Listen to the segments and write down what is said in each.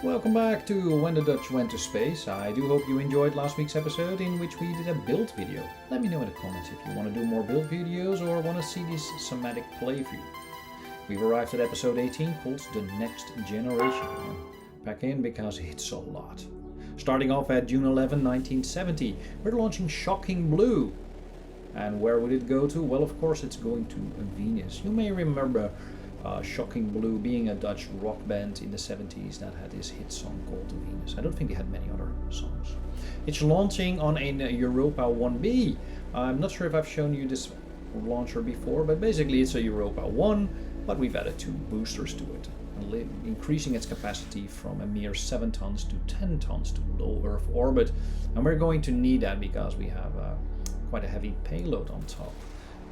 Welcome back to When the Dutch Went to Space. I do hope you enjoyed last week's episode in which we did a build video. Let me know in the comments if you want to do more build videos or want to see this somatic playthrough. We've arrived at episode 18 called The Next Generation. Pack in because it's a lot. Starting off at June 11, 1970, we're launching Shocking Blue. And where would it go to? Well, of course it's going to Venus. You may remember Shocking Blue being a Dutch rock band in the 70s that had this hit song called Venus. I don't think they had many other songs. It's launching on a Europa 1B. I'm not sure if I've shown you this launcher before, but basically it's a Europa 1, but we've added 2 boosters to it, increasing its capacity from a mere 7 tons to 10 tons to low Earth orbit. And we're going to need that because we have quite a heavy payload on top.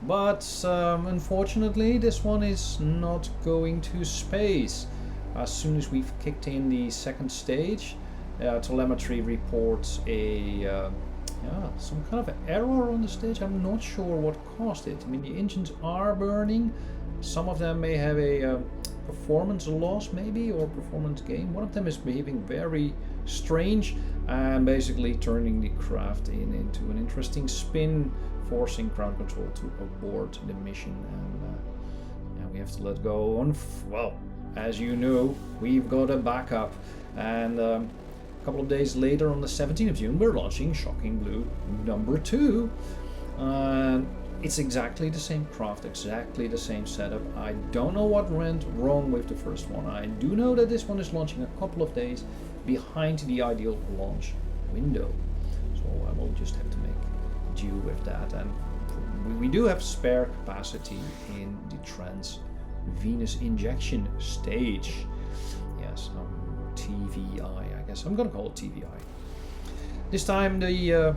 But unfortunately this one is not going to space. As soon as we've kicked in the second stage, telemetry reports some kind of error on the stage. I'm not sure what caused it. I mean, the engines are burning. Some of them may have a performance loss maybe, or performance gain. One of them is behaving very strange and basically turning the craft into an interesting spin, forcing ground control to abort the mission, and we have to let go on. Well, as you know, we've got a backup, and a couple of days later on the 17th of June we're launching Shocking Blue number 2. It's exactly the same craft, exactly the same setup. I don't know what went wrong with the first one. I do know that this one is launching a couple of days behind the ideal launch window, so I will just have to make do with that. And we do have spare capacity in the trans-Venus injection stage. Yes, TVI, I guess I'm gonna call it TVI. This time the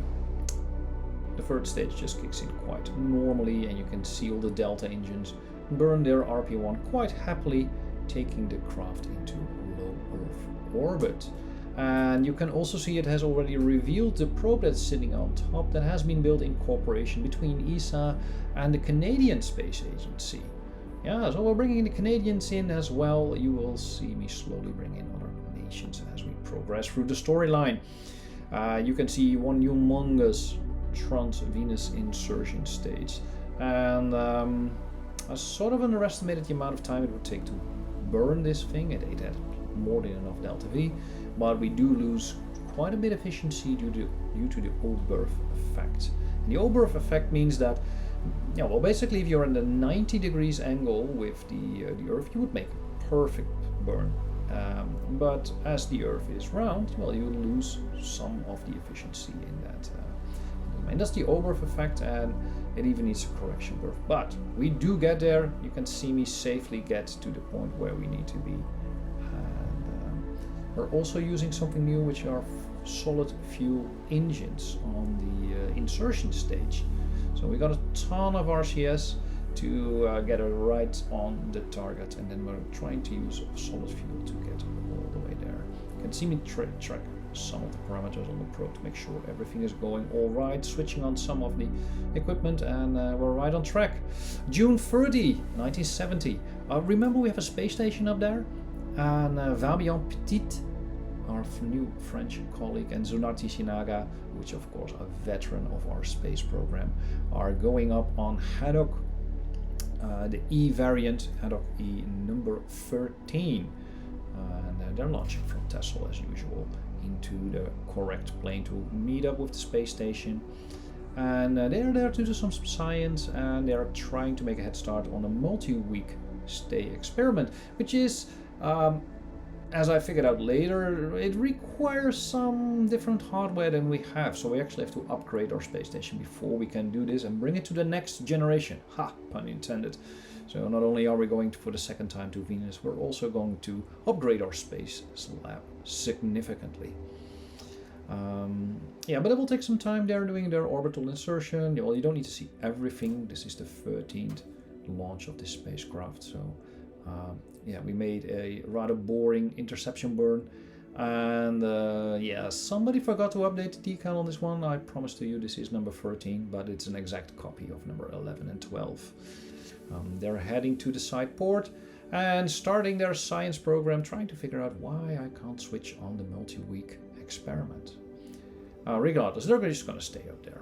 third stage just kicks in quite normally, and you can see all the Delta engines burn their RP-1 quite happily, taking the craft into low Earth orbit. And you can also see it has already revealed the probe that's sitting on top that has been built in cooperation between ESA and the Canadian Space Agency. Yeah, so we're bringing the Canadians in as well. You will see me slowly bring in other nations as we progress through the storyline. You can see one humongous trans-Venus insertion stage, and I sort of underestimated the amount of time it would take to burn this thing. It had more than enough Delta V, but we do lose quite a bit of efficiency due to the Oberth effect. And the Oberth effect means that, well, basically if you're in the 90 degrees angle with the Earth, you would make a perfect burn. But as the Earth is round, well, you lose some of the efficiency in that. And that's the Oberth effect, and it even needs a correction curve. But we do get there. You can see me safely get to the point where we need to be. And we're also using something new, which are solid fuel engines on the insertion stage. So we got a ton of RCS to get it right on the target, and then we're trying to use solid fuel to get all the way there. You can see me track some of the parameters on the probe to make sure everything is going all right, switching on some of the equipment, and we're right on track. June 30, 1970. Remember, we have a space station up there, and Fabian Petit, our new French colleague, and Tsunarti Shinaga, which of course a veteran of our space program, are going up on Haddock, the E variant, Haddock E number 13, and they're launching from Texel as usual into the correct plane to meet up with the space station. And they're there to do some science, and they're trying to make a head start on a multi-week stay experiment, which is, as I figured out later, it requires some different hardware than we have. So we actually have to upgrade our space station before we can do this and bring it to the next generation. Ha, pun intended. So not only are we going for the second time to Venus, we're also going to upgrade our space lab significantly. Yeah, but it will take some time. They're doing their orbital insertion. Well, you don't need to see everything. This is the 13th launch of this spacecraft. So yeah, we made a rather boring interception burn. And yeah, somebody forgot to update the decal on this one. I promise to you this is number 13, but it's an exact copy of number 11 and 12. They're heading to the side port, and starting their science program, trying to figure out why I can't switch on the multi-week experiment. Regardless, they're just going to stay up there.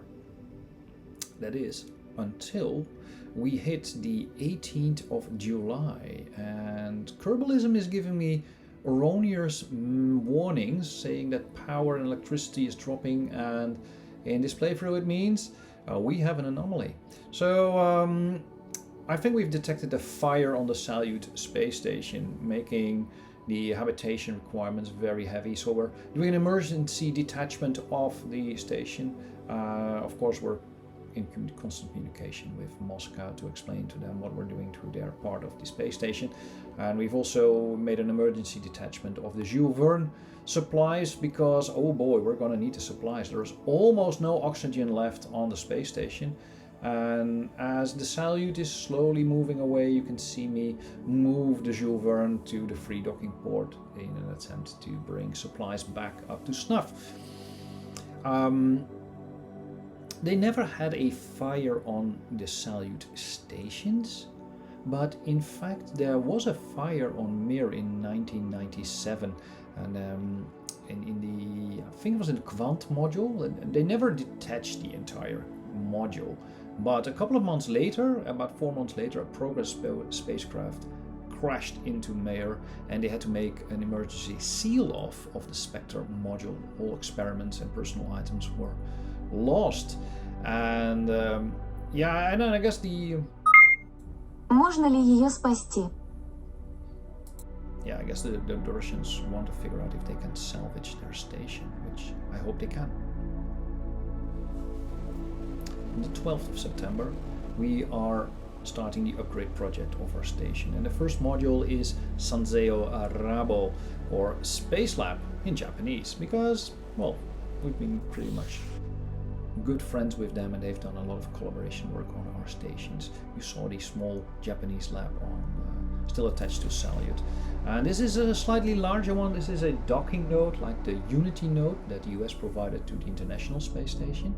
That is until we hit the 18th of July, and Kerbalism is giving me erroneous warnings saying that power and electricity is dropping, and in this playthrough it means we have an anomaly. So I think we've detected a fire on the Salyut space station, making the habitation requirements very heavy. So we're doing an emergency detachment of the station. Of course, we're in constant communication with Moscow to explain to them what we're doing to their part of the space station. And we've also made an emergency detachment of the Jules Verne supplies because, oh boy, we're going to need the supplies. There's almost no oxygen left on the space station. And as the Salyut is slowly moving away, you can see me move the Jules Verne to the free docking port in an attempt to bring supplies back up to snuff. They never had a fire on the Salyut stations, but in fact there was a fire on Mir in 1997, and in the, I think it was in the Quant module, and they never detached the entire module. But a couple of months later, about 4 months later, a Progress spacecraft crashed into Mir, and they had to make an emergency seal-off of the Spectre module. All experiments and personal items were lost. And yeah, and then I guess the... Можно ли ее спасти? Yeah, I guess the Russians want to figure out if they can salvage their station, which I hope they can. On the 12th of September, we are starting the upgrade project of our station, and the first module is Sanseo Rabo, or Space Lab in Japanese, because, well, we've been pretty much good friends with them, and they've done a lot of collaboration work on our stations. You saw the small Japanese lab on still attached to Salyut, and this is a slightly larger one. This is a docking node, like the Unity node that the US provided to the International Space Station.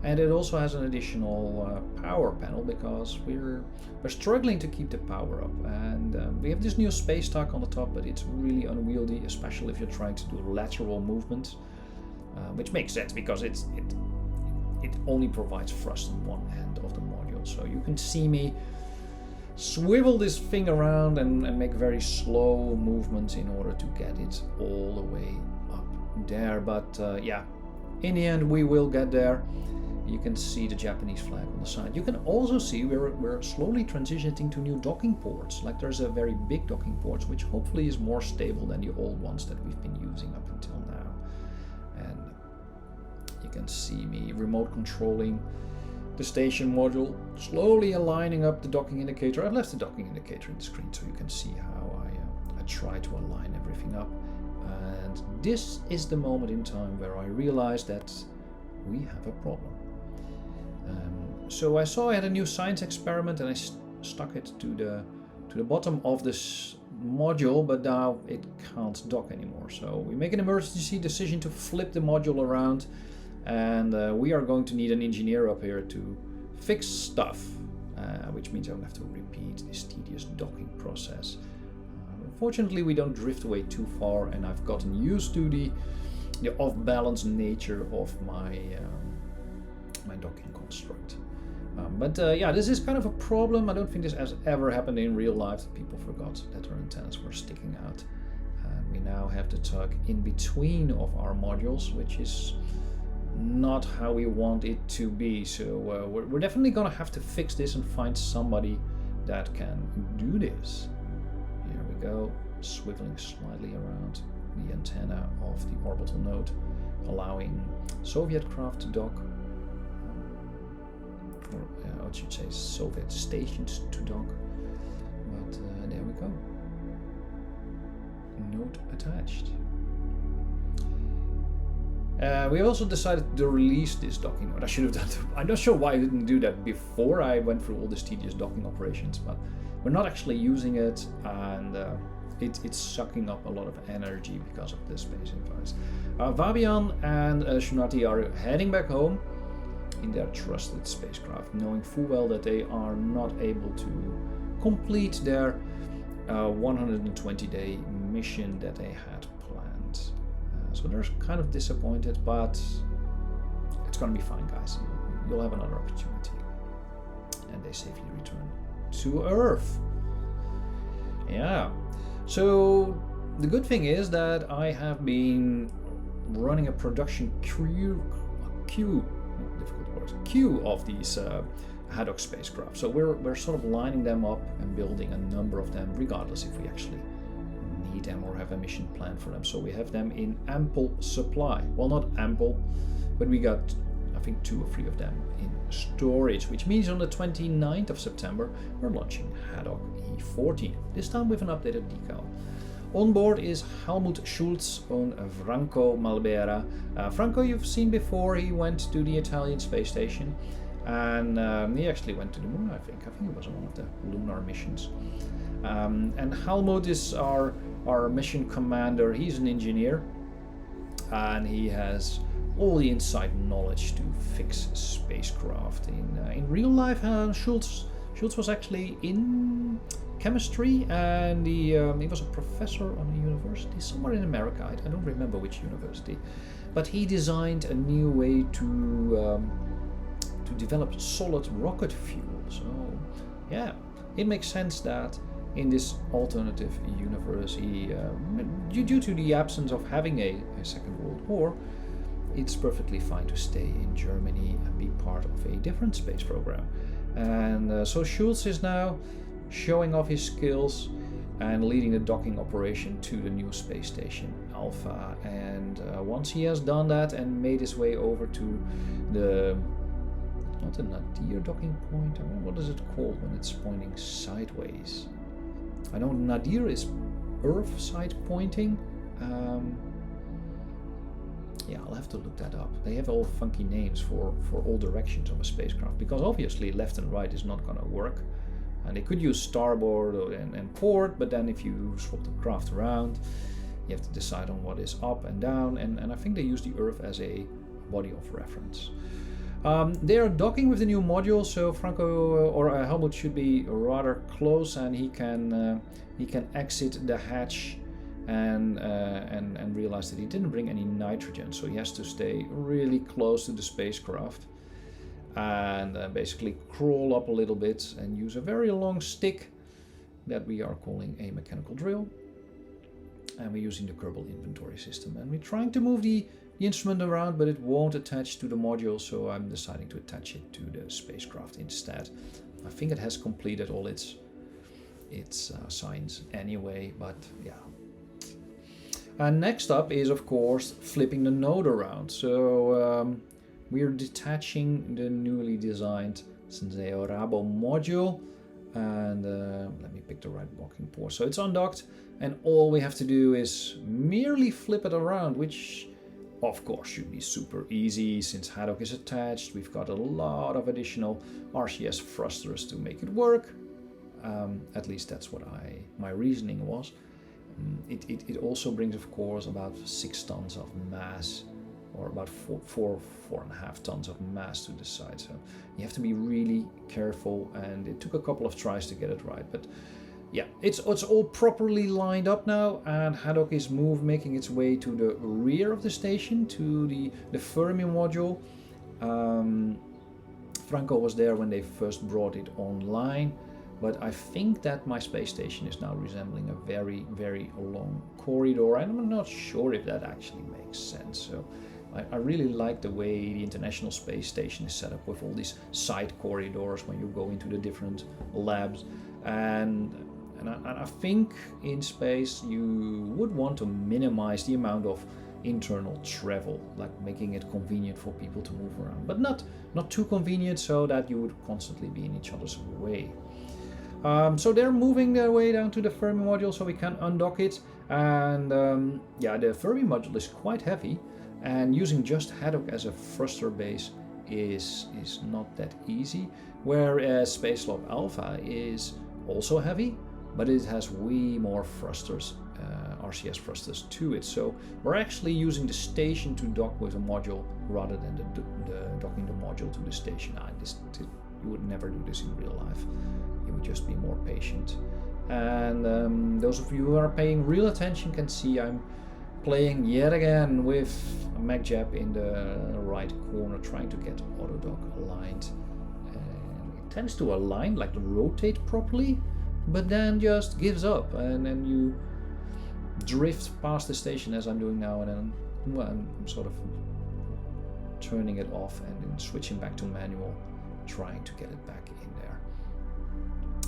And it also has an additional power panel because we're struggling to keep the power up. And we have this new space stack on the top, but it's really unwieldy, especially if you're trying to do lateral movement, which makes sense because it only provides thrust on one end of the module. So you can see me swivel this thing around and make very slow movements in order to get it all the way up there. But yeah, in the end we will get there. You can see the Japanese flag on the side. You can also see we're slowly transitioning to new docking ports. Like there's a very big docking port, which hopefully is more stable than the old ones that we've been using up until now. And you can see me remote controlling the station module, slowly aligning up the docking indicator. I've left the docking indicator in the screen so you can see how I try to align everything up. And this is the moment in time where I realized that we have a problem. So I saw I had a new science experiment, and I stuck it to the bottom of this module, but now it can't dock anymore. So we make an emergency decision to flip the module around, and we are going to need an engineer up here to fix stuff, which means I will have to repeat this tedious docking process. Unfortunately, we don't drift away too far, and I've gotten used to the off-balance nature of my my docking construct. But yeah, this is kind of a problem. I don't think this has ever happened in real life. People forgot that our antennas were sticking out. And we now have the tug in between of our modules, which is not how we want it to be. So we're definitely gonna have to fix this and find somebody that can do this. Here we go, swiveling slightly around the antenna of the orbital node, allowing Soviet craft to dock, or I should say Soviet stations to dock. But there we go. Node attached. We also decided to release this docking node. I should have done that. I'm not sure why I didn't do that before I went through all these tedious docking operations, but we're not actually using it, and it's sucking up a lot of energy because of this space device. Fabian and Shunati are heading back home in their trusted spacecraft, knowing full well that they are not able to complete their 120-day mission that they had planned. So they're kind of disappointed, but it's gonna be fine, guys. You'll have another opportunity. And they safely return to Earth. Yeah. So the good thing is that I have been running a production queue of these hydro-lox spacecraft. So we're sort of lining them up and building a number of them, regardless if we actually need them or have a mission plan for them. So we have them in ample supply. Well, not ample, but we got, I think, 2 or 3 of them in storage, which means on the 29th of September we're launching Haddock E14, this time with an updated decal. On board is Helmut Schulz and Franco Malbera. Franco you've seen before. He went to the Italian space station, and he actually went to the moon, I think it was on one of the lunar missions. And Helmut is our mission commander. He's an engineer, and he has all the inside knowledge to fix spacecraft. In real life, Schulz was actually in chemistry, and he was a professor on a university somewhere in America. I don't remember which university, but he designed a new way to develop solid rocket fuel. So yeah, it makes sense that in this alternative universe, due to the absence of having a Second World War, it's perfectly fine to stay in Germany and be part of a different space program. And so Schulz is now showing off his skills and leading the docking operation to the new space station Alpha. And once he has done that and made his way over to not the nadir docking point, I mean, what is it called when it's pointing sideways? I know nadir is Earth side pointing. Yeah, I'll have to look that up. They have all funky names for all directions of a spacecraft, because obviously left and right is not going to work. And they could use starboard and port, but then if you swap the craft around, you have to decide on what is up and down. And I think they use the Earth as a body of reference. They are docking with the new module, so Franco or Helmut should be rather close, and he can exit the hatch and realize that he didn't bring any nitrogen, so he has to stay really close to the spacecraft and basically crawl up a little bit and use a very long stick that we are calling a mechanical drill. And we're using the Kerbal inventory system, and we're trying to move the instrument around, but it won't attach to the module, so I'm deciding to attach it to the spacecraft instead. I think it has completed all its signs anyway, but yeah. And next up is, of course, flipping the node around. So we're detaching the newly designed Senseo Rabo module, and let me pick the right docking port. So it's undocked, and all we have to do is merely flip it around, which of course should be super easy since Haddock is attached. We've got a lot of additional RCS thrusters to make it work. At least that's what my reasoning was. It also brings, of course, about 6 tons of mass, or about 4.5 tons of mass to the side. So you have to be really careful, and it took a couple of tries to get it right. But yeah, it's all properly lined up now, and Haddock is making its way to the rear of the station, to the Fermi module. Franco was there when they first brought it online. But I think that my space station is now resembling a very, very long corridor, and I'm not sure if that actually makes sense. So I really like the way the International Space Station is set up with all these side corridors when you go into the different labs. And I think in space you would want to minimize the amount of internal travel, like making it convenient for people to move around, but not too convenient so that you would constantly be in each other's way. So they're moving their way down to the Fermi module so we can undock it. And yeah, the Fermi module is quite heavy, and using just Haddock as a thruster base is not that easy. Whereas Spacelab Alpha is also heavy, but it has way more thrusters, RCS thrusters to it. So we're actually using the station to dock with a module rather than the docking the module to the station. You would never do this in real life. You would just be more patient And those of you who are paying real attention can see I'm playing yet again with a MacJab in the right corner, trying to get autodock aligned. And it tends to align, like rotate properly, but then just gives up, and then you drift past the station as I'm doing now, and then well, I'm sort of turning it off and then switching back to manual, trying to get it back in there.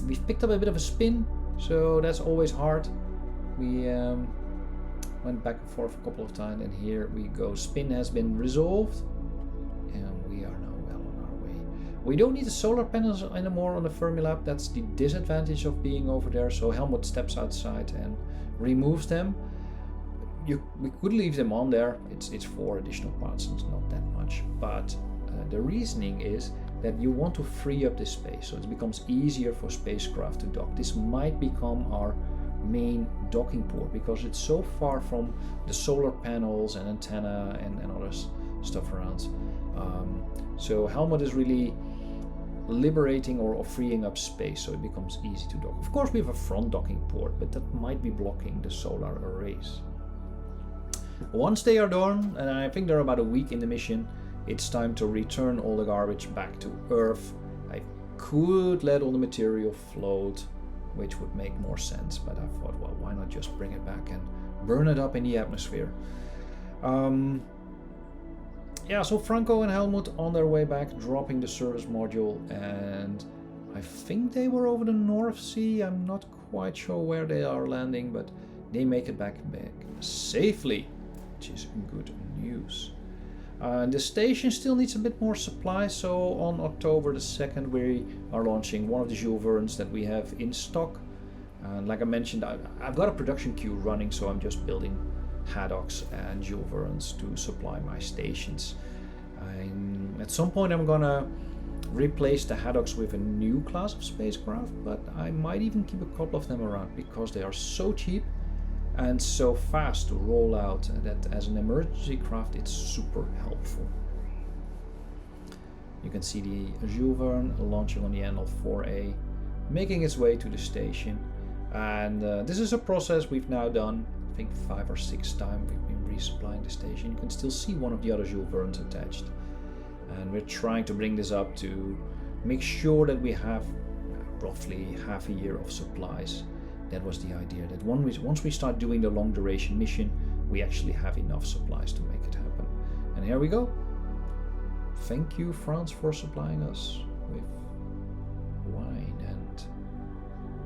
We've picked up a bit of a spin, so that's always hard. We went back and forth a couple of times, and here we go. Spin has been resolved, and we are now well on our way. We don't need the solar panels anymore on the Fermilab. That's the disadvantage of being over there. So Helmut steps outside and removes them. We could leave them on there. It's 4 additional parts, and it's not that much. But the reasoning is that you want to free up this space, so it becomes easier for spacecraft to dock. This might become our main docking port because it's so far from the solar panels and antenna and other stuff around. So Helmut is really liberating or freeing up space, so it becomes easy to dock. Of course we have a front docking port, but that might be blocking the solar arrays. Once they are done, and I think they're about a week in the mission, it's time to return all the garbage back to Earth. I could let all the material float, which would make more sense, but I thought, well, why not just bring it back and burn it up in the atmosphere? Yeah, so Franco and Helmut on their way back, dropping the service module, and I think they were over the North Sea. I'm not quite sure where they are landing, but they make it back safely, which is good news. The station still needs a bit more supply, so on October the 2nd we are launching one of the Jules Verne's that we have in stock. And like I mentioned, I've got a production queue running, so I'm just building haddocks and Jules Verne's to supply my stations. At some point I'm gonna replace the haddocks with a new class of spacecraft, but I might even keep a couple of them around because they are so cheap and so fast to roll out that as an emergency craft it's super helpful. You can see the Jules Verne launching on the Anal 4A, making its way to the station, and this is a process we've now done, I think 5 or 6 times we've been resupplying the station. You can still see one of the other Jules Verne's attached, and we're trying to bring this up to make sure that we have roughly half a year of supplies. That was the idea, that once we start doing the long duration mission, we actually have enough supplies to make it happen. And here we go. Thank you, France, for supplying us with wine and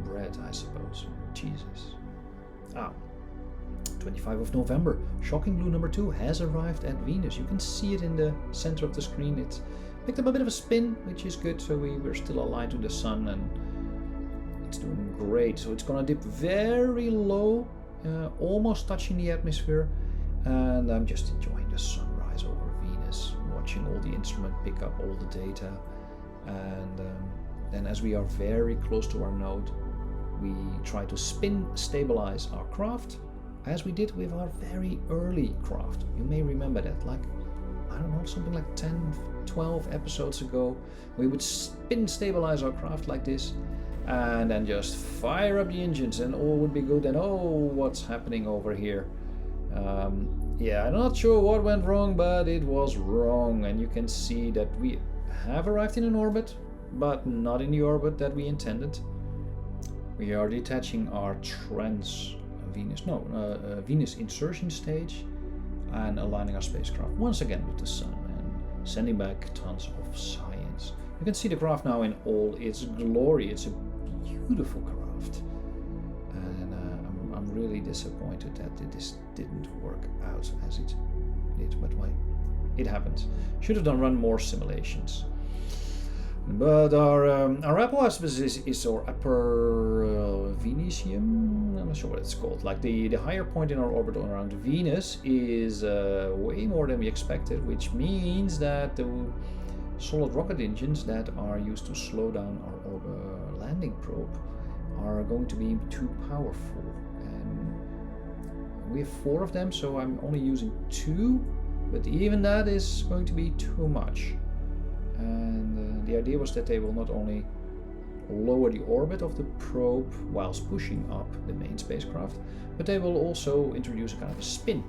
bread, I suppose, cheeses. 25 of November, Shocking Blue number 2 has arrived at Venus. You can see it in the center of the screen. It's picked up a bit of a spin, which is good, so we're still aligned to the sun, and it's doing great. So it's gonna dip very low, almost touching the atmosphere, and I'm just enjoying the sunrise over Venus, watching all the instrument pick up all the data, and then as we are very close to our node, we try to spin stabilize our craft, as we did with our very early craft. You may remember that, like, I don't know, something like 10, 12 episodes ago, we would spin stabilize our craft like this, and then just fire up the engines and all would be good, and oh, what's happening over here? Yeah, I'm not sure what went wrong, but it was wrong, and you can see that we have arrived in an orbit, but not in the orbit that we intended. We are detaching our Venus insertion stage and aligning our spacecraft once again with the sun and sending back tons of science. You can see the craft now in all its glory. It's a beautiful craft, and I'm really disappointed that this didn't work out as it did, but wait, it happens. Should have run more simulations. But our apoapsis is our upper Venetium. I'm not sure what it's called. Like the higher point in our orbit around Venus is way more than we expected, which means that the solid rocket engines that are used to slow down our landing probe are going to be too powerful. And we have 4 of them, so I'm only using 2, but even that is going to be too much. And the idea was that they will not only lower the orbit of the probe whilst pushing up the main spacecraft, but they will also introduce a kind of a spin.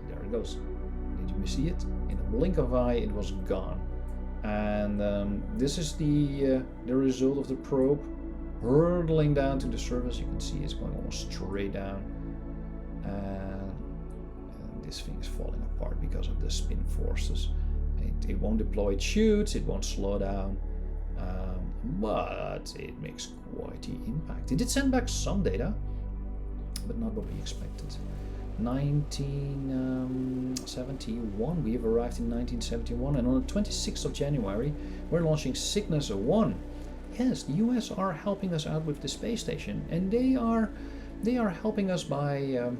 There it goes. Did you see it? In a blink of an eye, it was gone. And this is the result of the probe hurtling down to the surface. You can see it's going almost straight down, and this thing is falling apart because of the spin forces. It won't deploy its chutes, it won't slow down, but it makes quite the impact. It did send back some data, but not what we expected. 1971, we have arrived in 1971, and on the 26th of January we're launching Cygnus 1. Yes, the US are helping us out with the space station, and they are helping us by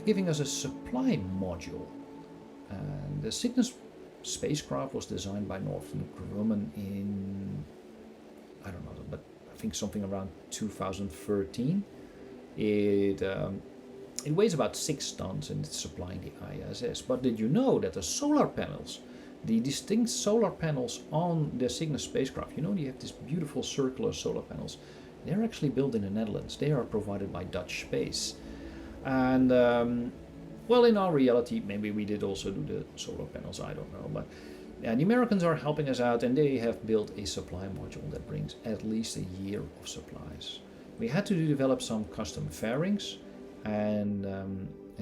giving us a supply module. And the Cygnus spacecraft was designed by Northrop Grumman in, I don't know, but I think something around 2013. It weighs about 6 tons and it's supplying the ISS. But did you know that the solar panels, the distinct solar panels on the Cygnus spacecraft, you know, you have these beautiful circular solar panels, they're actually built in the Netherlands. They are provided by Dutch Space. And well, in our reality, maybe we did also do the solar panels, I don't know. But the Americans are helping us out, and they have built a supply module that brings at least a year of supplies. We had to develop some custom fairings, and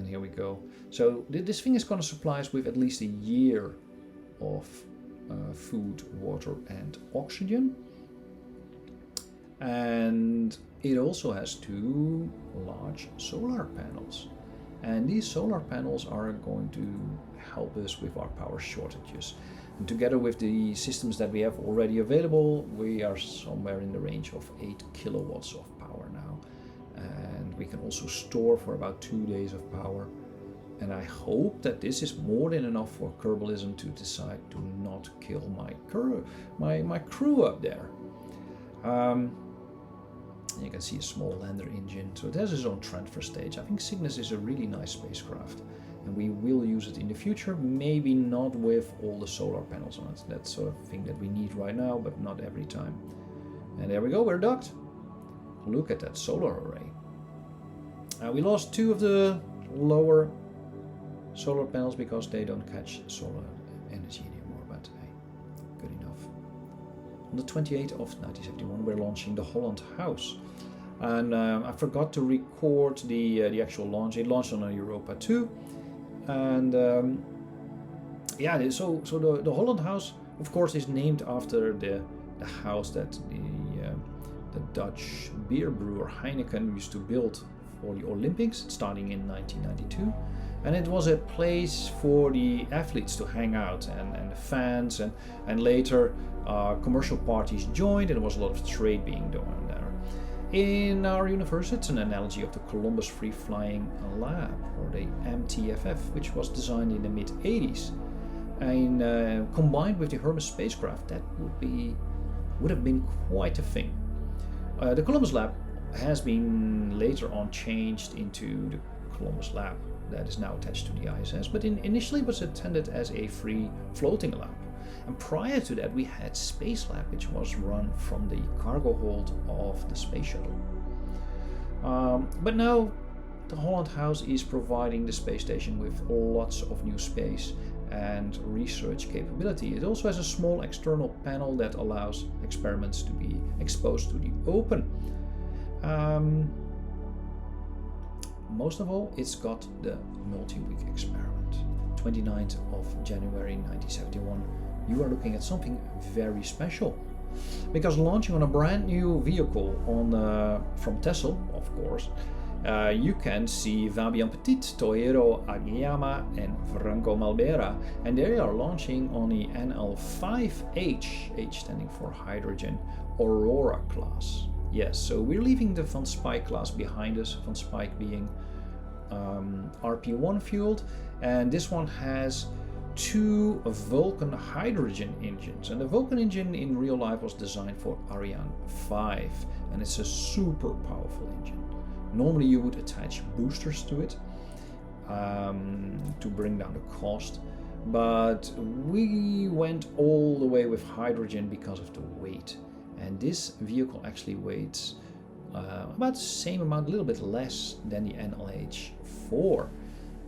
here we go. So this thing is going to supply us with at least a year of food, water, and oxygen. And it also has 2 large solar panels. And these solar panels are going to help us with our power shortages. And together with the systems that we have already available, we are somewhere in the range of 8 kilowatts of power now. And we can also store for about 2 days of power. And I hope that this is more than enough for Kerbalism to decide to not kill my crew up there. You can see a small lander engine, so it has its own transfer stage. I think Cygnus is a really nice spacecraft, and we will use it in the future, maybe not with all the solar panels on it. That's sort of thing that we need right now, but not every time. And there we go, we're docked. Look at that solar array. We lost 2 of the lower solar panels because they don't catch solar energy anymore, but hey, good enough. On the 28th of 1971, we're launching the Holland House. And I forgot to record the actual launch. It launched on a Europa 2. And yeah, so the Holland House, of course, is named after the house that the Dutch beer brewer Heineken used to build for the Olympics, starting in 1992. And it was a place for the athletes to hang out, and the fans, and later commercial parties joined, and there was a lot of trade being done there. In our universe, it's an analogy of the Columbus Free Flying Lab, or the MTFF, which was designed in the mid-80s. And combined with the Hermes spacecraft, that would have been quite a thing. The Columbus Lab has been later on changed into the Columbus Lab that is now attached to the ISS, but initially was intended as a free floating lab. And prior to that, we had Space Lab, which was run from the cargo hold of the space shuttle. But now the Holland House is providing the space station with lots of new space and research capability. It also has a small external panel that allows experiments to be exposed to the open. Most of all, it's got the multi-week experiment. 29th of January 1971. You are looking at something very special, because launching on a brand new vehicle from Texel, of course, you can see Fabian Petit, Tohiro Agiyama, and Franco Malbera, and they are launching on the NL5H, H standing for Hydrogen, Aurora class. Yes, so we're leaving the Van Spijk class behind us, Van Spijk being RP-1 fueled, and this one has 2 Vulcan hydrogen engines, and the Vulcan engine in real life was designed for Ariane 5, and it's a super powerful engine. Normally you would attach boosters to it to bring down the cost, but we went all the way with hydrogen because of the weight. And this vehicle actually weighs about the same amount, a little bit less than the NLH-4,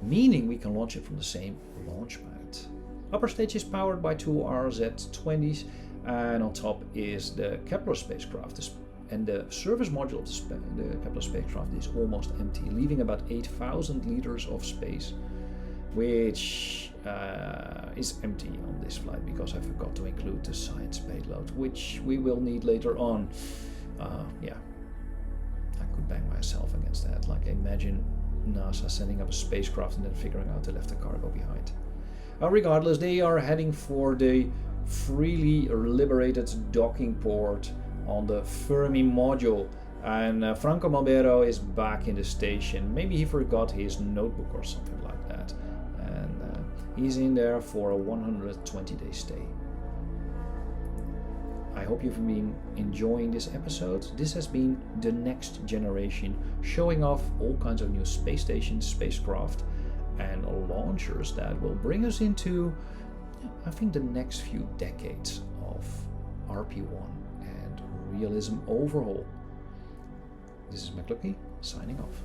meaning we can launch it from the same launch pad. Upper stage is powered by two RZ-20s, and on top is the Kepler spacecraft. And the service module of the Kepler spacecraft is almost empty, leaving about 8,000 liters of space, which is empty on this flight because I forgot to include the science payload, which we will need later on. Yeah, I could bang myself against that. Like, imagine NASA sending up a spacecraft and then figuring out to leave the cargo behind. Regardless, they are heading for the freely liberated docking port on the Fermi module, and Franco Malbero is back in the station. Maybe he forgot his notebook or something like that, and he's in there for a 120-day stay. I hope you've been enjoying this episode. This has been the next generation, showing off all kinds of new space stations, spacecraft, and launchers that will bring us into, I think, the next few decades of RP-1 and realism overhaul. This is McLucky signing off.